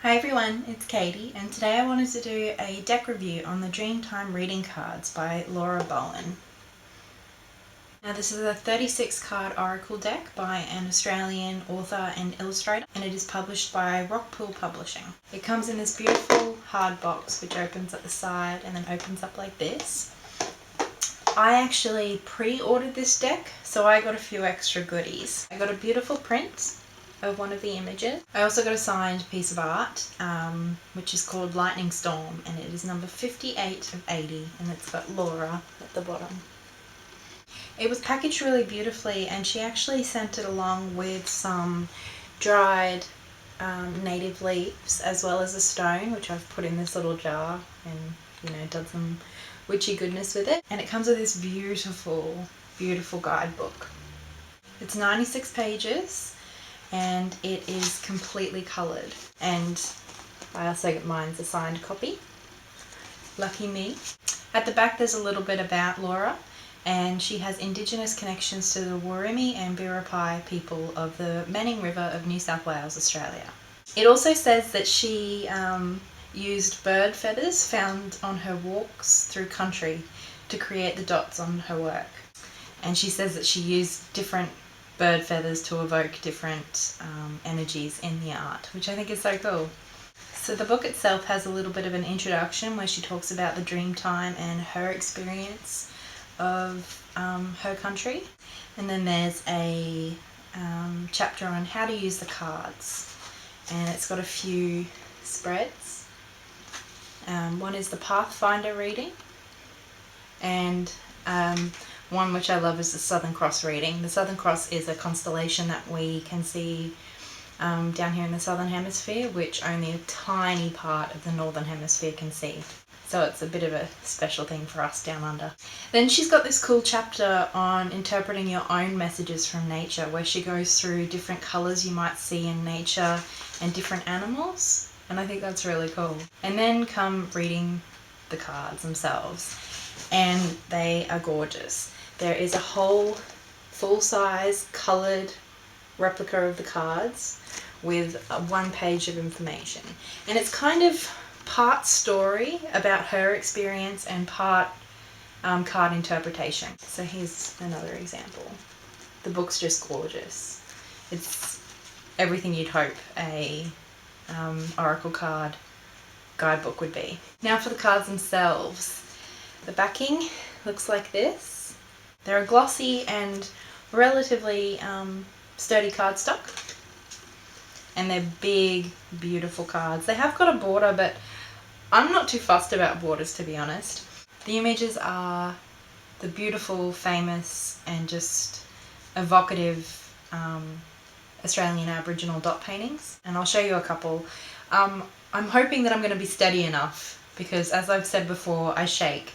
Hi everyone, it's Katie, and today I wanted to do a deck review on the Dreamtime reading cards by Laura Bowen. Now this is a 36 card oracle deck by an Australian author and illustrator, and it is published by Rockpool Publishing. It comes in this beautiful hard box which opens at the side and then opens up like this. I actually pre-ordered this deck, so I got a few extra goodies. I got a beautiful print of one of the images. I also got a signed piece of art, which is called Lightning Storm, and it is number 58 of 80, and it's got Laura at the bottom. It was packaged really beautifully, and she actually sent it along with some dried native leaves as well as a stone, which I've put in this little jar and done some witchy goodness with it. And it comes with this beautiful, beautiful guidebook. It's 96 pages and it is completely coloured, and I also get mine's a signed copy. Lucky me. At the back there's a little bit about Laura, and she has Indigenous connections to the Warimi and Biripi people of the Manning River of New South Wales, Australia. It also says that she used bird feathers found on her walks through country to create the dots on her work. And she says that she used different bird feathers to evoke different energies in the art, which I think is so cool. So the book itself has a little bit of an introduction where she talks about the Dreamtime and her experience of her country, and then there's a chapter on how to use the cards, and it's got a few spreads. One is the Pathfinder reading, and one which I love is the Southern Cross reading. The Southern Cross is a constellation that we can see down here in the Southern Hemisphere, which only a tiny part of the Northern Hemisphere can see. So it's a bit of a special thing for us down under. Then she's got this cool chapter on interpreting your own messages from nature, where she goes through different colours you might see in nature and different animals, and I think that's really cool. And then come reading the cards themselves, and they are gorgeous. There is a whole full-size coloured replica of the cards with one page of information, and it's kind of part story about her experience and part card interpretation. So here's another example. The book's just gorgeous. It's everything you'd hope a oracle card guidebook would be. Now for the cards themselves. The backing looks like this. They're a glossy and relatively sturdy cardstock, and they're big, beautiful cards. They have got a border, but I'm not too fussed about borders, to be honest. The images are the beautiful, famous, and just evocative Australian Aboriginal dot paintings, and I'll show you a couple. I'm hoping that I'm going to be steady enough, because as I've said before, I shake.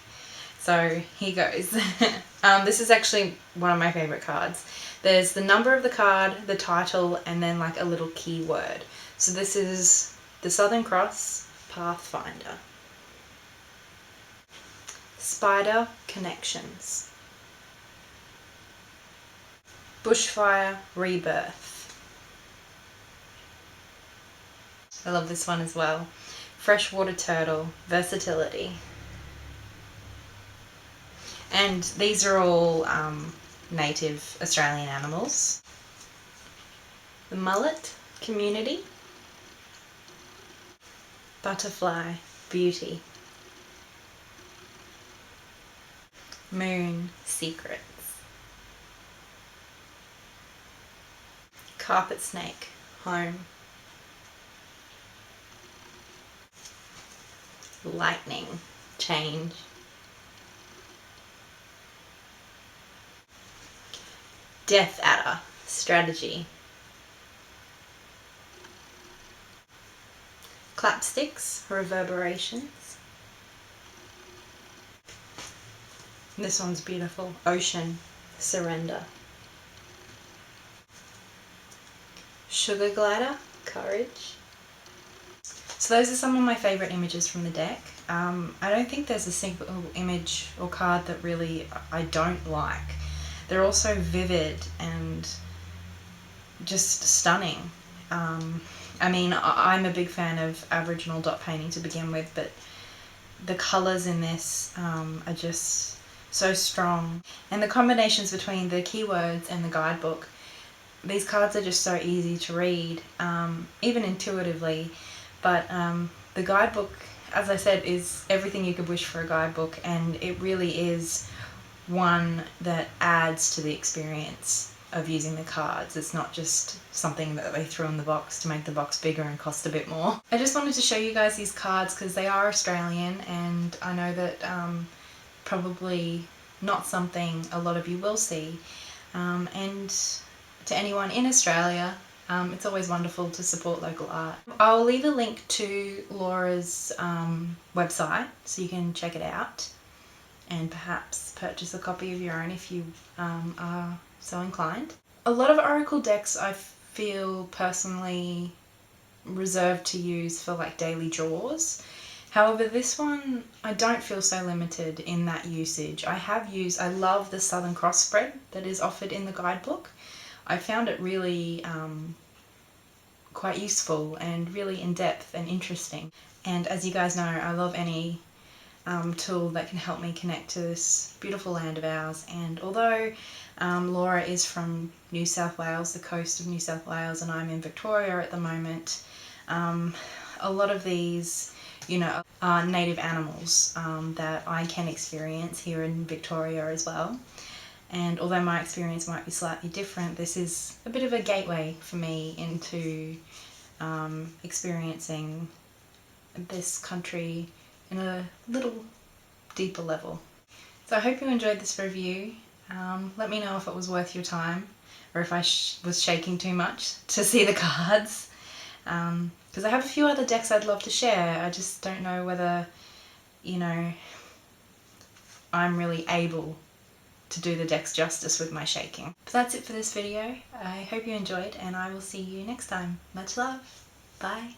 So here goes. This is actually one of my favourite cards. There's the number of the card, the title, and then like a little keyword. So this is the Southern Cross Pathfinder. Spider Connections. Bushfire Rebirth. I love this one as well. Freshwater Turtle Versatility. And these are all native Australian animals. The Mullet Community. Butterfly Beauty. Moon Secrets. Carpet Snake Home. Lightning Change. Death Adder Strategy. Clapsticks Reverberations. This one's beautiful. Ocean Surrender. Sugar Glider Courage. So those are some of my favourite images from the deck. I don't think there's a single image or card that really I don't like. They're all so vivid and just stunning. I mean, I'm a big fan of Aboriginal dot painting to begin with, but the colours in this are just so strong. And the combinations between the keywords and the guidebook, these cards are just so easy to read, even intuitively. But the guidebook, as I said, is everything you could wish for a guidebook, and it really is one that adds to the experience of using the cards. It's not just something that they threw in the box to make the box bigger and cost a bit more. I just wanted to show you guys these cards because they are Australian, and I know that probably not something a lot of you will see. And to anyone in Australia, it's always wonderful to support local art. I'll leave a link to Laura's website so you can check it out and perhaps purchase a copy of your own if you are so inclined. A lot of oracle decks I feel personally reserved to use for like daily draws. However, this one I don't feel so limited in that usage. I love the Southern Cross spread that is offered in the guidebook. I found it really quite useful and really in-depth and interesting. And as you guys know, I love any tool that can help me connect to this beautiful land of ours. And although Laura is from New South Wales, the coast of New South Wales, and I'm in Victoria at the moment, a lot of these, you know, are native animals that I can experience here in Victoria as well. And although my experience might be slightly different, this is a bit of a gateway for me into experiencing this country in a little deeper level. So I hope you enjoyed this review. Let me know if it was worth your time, or if I was shaking too much to see the cards. Because I have a few other decks I'd love to share. I just don't know whether, you know, I'm really able to do the decks justice with my shaking. But that's it for this video. I hope you enjoyed, and I will see you next time. Much love. Bye.